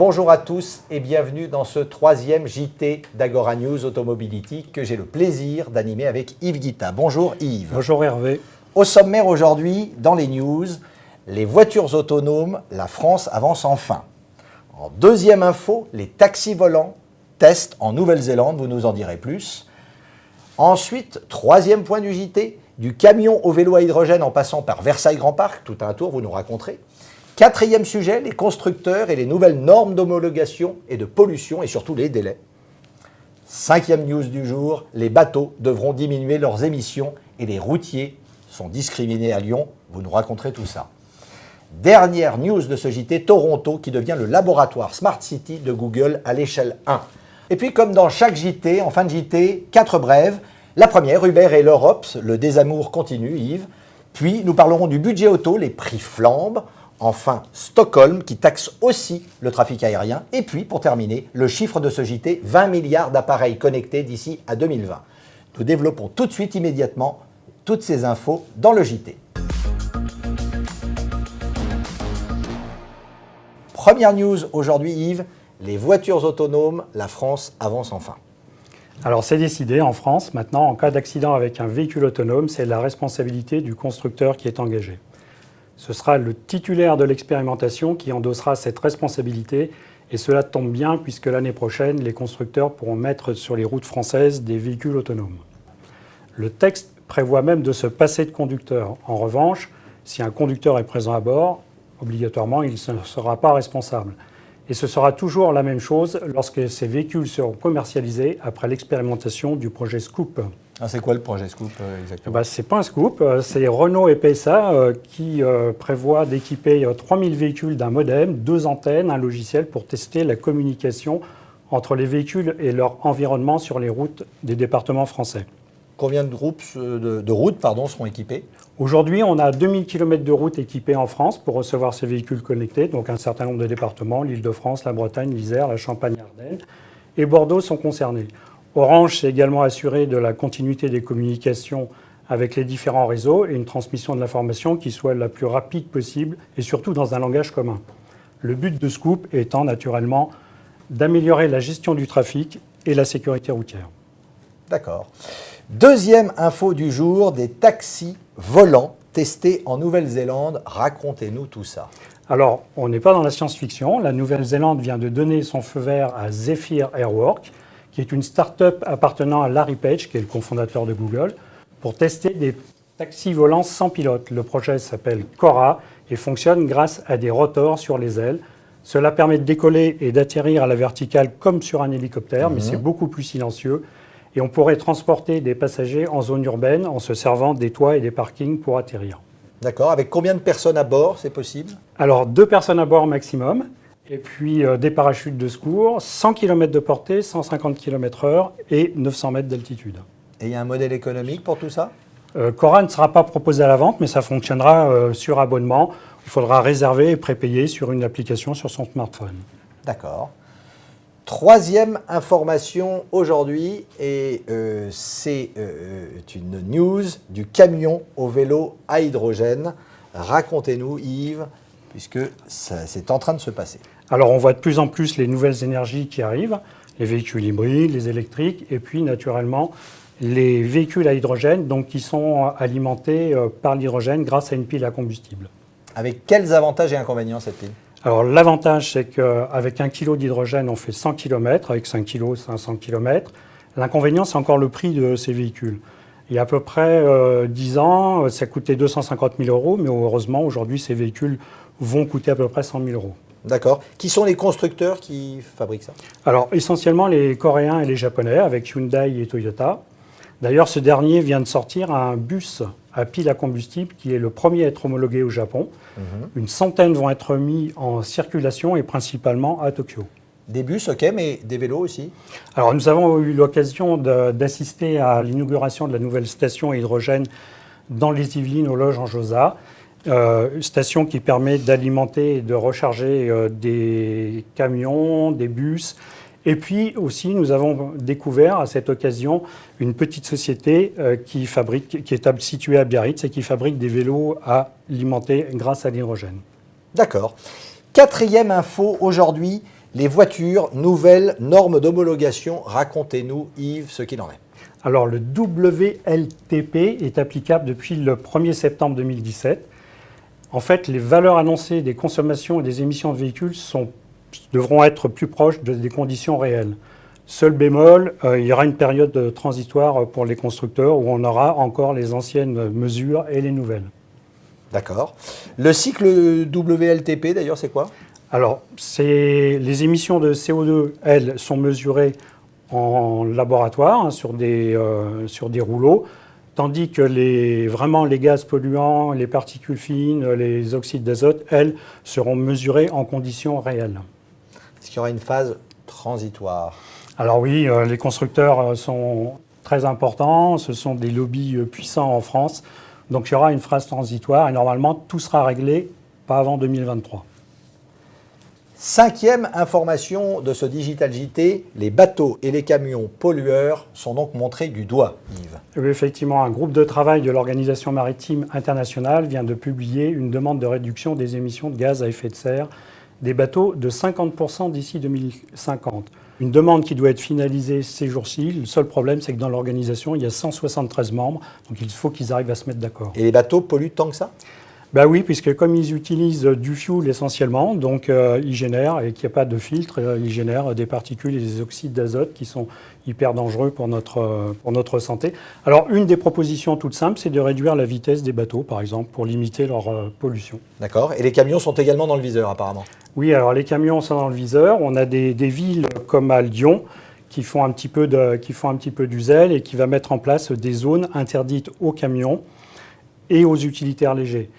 Bonjour à tous et bienvenue dans ce troisième JT d'Agora News Automobility que j'ai le plaisir d'animer avec Yves Guita. Bonjour Yves. Bonjour Hervé. Au sommaire aujourd'hui, dans les news, les voitures autonomes, la France avance enfin. En deuxième info, les taxis volants testent en Nouvelle-Zélande, vous nous en direz plus. Ensuite, troisième point du JT, du camion au vélo à hydrogène en passant par Versailles Grand Parc, tout un tour, vous nous raconterez. Quatrième sujet, les constructeurs et les nouvelles normes d'homologation et de pollution et surtout les délais. Cinquième news du jour, les bateaux devront diminuer leurs émissions et les routiers sont discriminés à Lyon. Vous nous raconterez tout ça. Dernière news de ce JT, Toronto qui devient le laboratoire Smart City de Google à l'échelle 1. Et puis comme dans chaque JT, en fin de JT, 4 brèves. La première, Uber et l'Europe, le désamour continue, Yves. Puis nous parlerons du budget auto, les prix flambent. Enfin, Stockholm qui taxe aussi le trafic aérien. Et puis, pour terminer, le chiffre de ce JT, 20 milliards d'appareils connectés d'ici à 2020. Nous développons tout de suite, immédiatement, toutes ces infos dans le JT. Première news aujourd'hui, Yves, les voitures autonomes, la France avance enfin. Alors c'est décidé en France, maintenant, en cas d'accident avec un véhicule autonome, c'est la responsabilité du constructeur qui est engagée. Ce sera le titulaire de l'expérimentation qui endossera cette responsabilité et cela tombe bien puisque l'année prochaine, les constructeurs pourront mettre sur les routes françaises des véhicules autonomes. Le texte prévoit même de se passer de conducteur. En revanche, si un conducteur est présent à bord, obligatoirement, il ne sera pas responsable. Et ce sera toujours la même chose lorsque ces véhicules seront commercialisés après l'expérimentation du projet Scoop. Ah, c'est quoi le projet Scoop exactement ? Ce n'est pas un Scoop, c'est Renault et PSA qui prévoient d'équiper 3000 véhicules d'un modem, 2 antennes, un logiciel pour tester la communication entre les véhicules et leur environnement sur les routes des départements français. Combien de routes seront équipées ? Aujourd'hui, on a 2000 km de routes équipées en France pour recevoir ces véhicules connectés, donc un certain nombre de départements, l'Île-de-France, la Bretagne, l'Isère, la Champagne-Ardenne et Bordeaux sont concernés. Orange s'est également assuré de la continuité des communications avec les différents réseaux et une transmission de l'information qui soit la plus rapide possible et surtout dans un langage commun. Le but de Scoop étant naturellement d'améliorer la gestion du trafic et la sécurité routière. D'accord. Deuxième info du jour, des taxis volants testés en Nouvelle-Zélande. Racontez-nous tout ça. Alors, on n'est pas dans la science-fiction. La Nouvelle-Zélande vient de donner son feu vert à Zephyr Airwork, qui est une start-up appartenant à Larry Page, qui est le cofondateur de Google, pour tester des taxis volants sans pilote. Le projet s'appelle Cora et fonctionne grâce à des rotors sur les ailes. Cela permet de décoller et d'atterrir à la verticale comme sur un hélicoptère, mais c'est beaucoup plus silencieux. Et on pourrait transporter des passagers en zone urbaine en se servant des toits et des parkings pour atterrir. D'accord. Avec combien de personnes à bord, c'est possible ? Alors, 2 personnes à bord maximum. Et puis des parachutes de secours, 100 km de portée, 150 km/h et 900 mètres d'altitude. Et il y a un modèle économique pour tout ça ? Cora ne sera pas proposé à la vente, mais ça fonctionnera sur abonnement. Il faudra réserver et prépayer sur une application sur son smartphone. D'accord. Troisième information aujourd'hui, et c'est une news du camion au vélo à hydrogène. Racontez-nous, Yves, puisque c'est en train de se passer. Alors on voit de plus en plus les nouvelles énergies qui arrivent, les véhicules hybrides, les électriques, et puis naturellement les véhicules à hydrogène, donc qui sont alimentés par l'hydrogène grâce à une pile à combustible. Avec quels avantages et inconvénients cette pile ? Alors l'avantage, c'est qu'avec 1 kg d'hydrogène, on fait 100 km, avec 5 kg, 500 km. L'inconvénient, c'est encore le prix de ces véhicules. Il y a à peu près 10 ans, ça coûtait 250 000 €, mais heureusement, aujourd'hui, ces véhicules vont coûter à peu près 100 000 €. D'accord. Qui sont les constructeurs qui fabriquent ça ? Alors, essentiellement les Coréens et les Japonais, avec Hyundai et Toyota. D'ailleurs, ce dernier vient de sortir un bus à pile à combustible qui est le premier à être homologué au Japon. Une centaine vont être mis en circulation et principalement à Tokyo. Des bus, ok, mais des vélos aussi ? Alors, nous avons eu l'occasion d'assister à l'inauguration de la nouvelle station à hydrogène dans les Yvelines, au Loges en Josas. Station qui permet d'alimenter et de recharger des camions, des bus. Et puis aussi, nous avons découvert à cette occasion une petite société qui est située à Biarritz et qui fabrique des vélos à alimenter grâce à l'hydrogène. D'accord. Quatrième info aujourd'hui, Les voitures, nouvelles normes d'homologation. Racontez-nous, Yves, ce qu'il en est. Alors, le WLTP est applicable depuis le 1er septembre 2017. En fait, les valeurs annoncées des consommations et des émissions de véhicules devront être plus proches des conditions réelles. Seul bémol, il y aura une période transitoire pour les constructeurs où on aura encore les anciennes mesures et les nouvelles. D'accord. Le cycle WLTP, d'ailleurs, c'est quoi? Alors, les émissions de CO2, elles, sont mesurées en laboratoire, hein, sur des rouleaux, tandis que les gaz polluants, les particules fines, les oxydes d'azote, elles, seront mesurées en conditions réelles. Est-ce qu'il y aura une phase transitoire? Alors oui, les constructeurs sont très importants, ce sont des lobbies puissants en France, donc il y aura une phase transitoire et normalement tout sera réglé pas avant 2023. Cinquième information de ce Digital JT, les bateaux et les camions pollueurs sont donc montrés du doigt, Yves. Oui, effectivement, un groupe de travail de l'Organisation maritime internationale vient de publier une demande de réduction des émissions de gaz à effet de serre des bateaux de 50% d'ici 2050. Une demande qui doit être finalisée ces jours-ci. Le seul problème, c'est que dans l'organisation, il y a 173 membres, donc il faut qu'ils arrivent à se mettre d'accord. Et les bateaux polluent tant que ça? Ben oui, puisque comme ils utilisent du fuel essentiellement, donc ils génèrent, et qu'il n'y a pas de filtre, ils génèrent des particules et des oxydes d'azote qui sont hyper dangereux pour notre santé. Alors une des propositions toutes simples, c'est de réduire la vitesse des bateaux, par exemple, pour limiter leur pollution. D'accord. Et les camions sont également dans le viseur, apparemment? Oui, alors les camions sont dans le viseur. On a des villes comme à Lyon qui font un petit peu du zèle et qui va mettre en place des zones interdites aux camions et aux utilitaires légers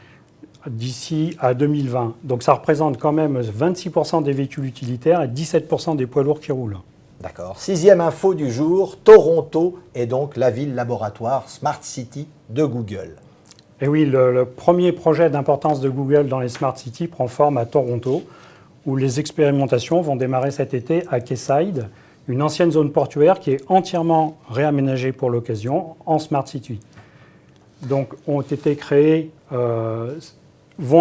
d'ici à 2020. Donc ça représente quand même 26% des véhicules utilitaires et 17% des poids lourds qui roulent. D'accord. Sixième info du jour, Toronto est donc la ville laboratoire Smart City de Google. Et oui, le premier projet d'importance de Google dans les Smart Cities prend forme à Toronto, où les expérimentations vont démarrer cet été à Quayside, une ancienne zone portuaire qui est entièrement réaménagée pour l'occasion en Smart City. Donc vont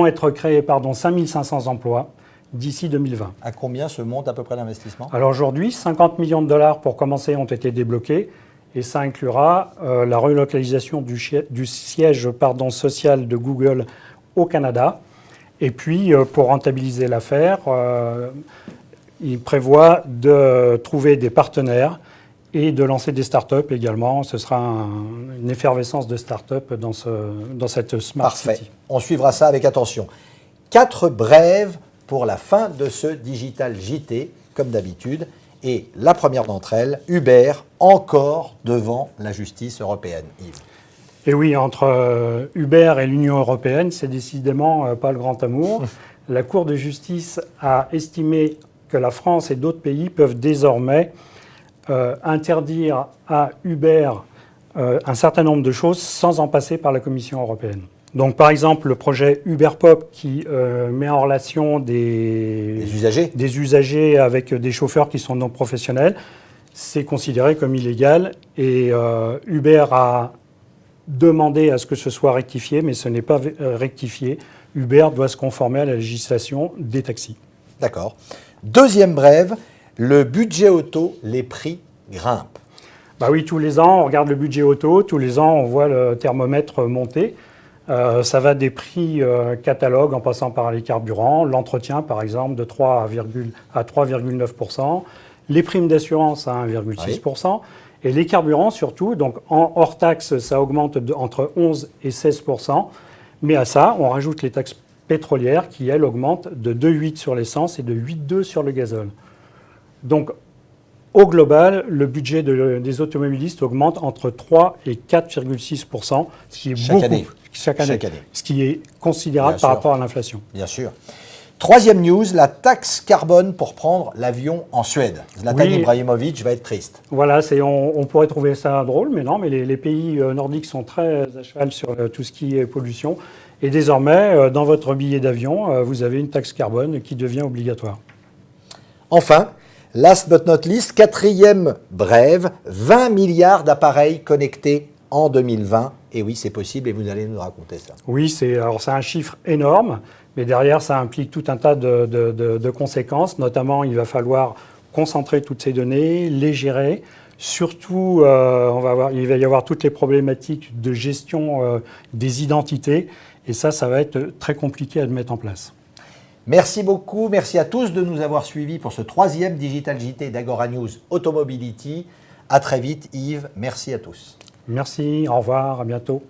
être créés 5500 emplois d'ici 2020. À combien se monte à peu près l'investissement? Alors aujourd'hui, 50 millions de dollars pour commencer ont été débloqués et ça inclura la relocalisation du siège social de Google au Canada. Et puis, pour rentabiliser l'affaire, il prévoit de trouver des partenaires et de lancer des startups également. Ce sera une effervescence de startups dans cette Smart Parfait. City. On suivra ça avec attention. 4 brèves pour la fin de ce Digital JT, comme d'habitude. Et la première d'entre elles, Uber, encore devant la justice européenne. Yves. Et oui, entre Uber et l'Union européenne, c'est décidément pas le grand amour. La Cour de justice a estimé que la France et d'autres pays peuvent désormais interdire à Uber un certain nombre de choses sans en passer par la Commission européenne. Donc, par exemple, le projet Uber Pop qui met en relation des usagers avec des chauffeurs qui sont non professionnels, c'est considéré comme illégal et Uber a demandé à ce que ce soit rectifié, mais ce n'est pas rectifié. Uber doit se conformer à la législation des taxis. D'accord. Deuxième brève, le budget auto, les prix grimpent. Bah oui, tous les ans, on regarde le budget auto, tous les ans, on voit le thermomètre monter. Ça va des prix catalogue en passant par les carburants, l'entretien par exemple de 3 à 3,9%, les primes d'assurance à 1,6%, et les carburants surtout, donc hors taxe, ça augmente entre 11 et 16%, mais à ça, on rajoute les taxes pétrolières qui, elles, augmentent de 2,8 sur l'essence et de 8,2 sur le gazole. Donc, au global, le budget des automobilistes augmente entre 3 et 4,6%, ce qui est chaque année. Chaque année. Ce qui est considérable par rapport à l'inflation. Bien sûr. Troisième news, la taxe carbone pour prendre l'avion en Suède. Zlatan Ibrahimovic va être triste. Voilà, on pourrait trouver ça drôle, mais non, mais les pays nordiques sont très à cheval sur tout ce qui est pollution. Et désormais, dans votre billet d'avion, vous avez une taxe carbone qui devient obligatoire. Enfin, last but not least, quatrième brève, 20 milliards d'appareils connectés en 2020. Et oui, c'est possible et vous allez nous raconter ça. Oui, c'est un chiffre énorme. Mais derrière, ça implique tout un tas de conséquences. Notamment, il va falloir concentrer toutes ces données, les gérer. Surtout, il va y avoir toutes les problématiques de gestion des identités. Et ça va être très compliqué à mettre en place. Merci beaucoup. Merci à tous de nous avoir suivis pour ce 3e Digital JT d'Agora News Automobility. À très vite, Yves. Merci à tous. Merci, au revoir, à bientôt.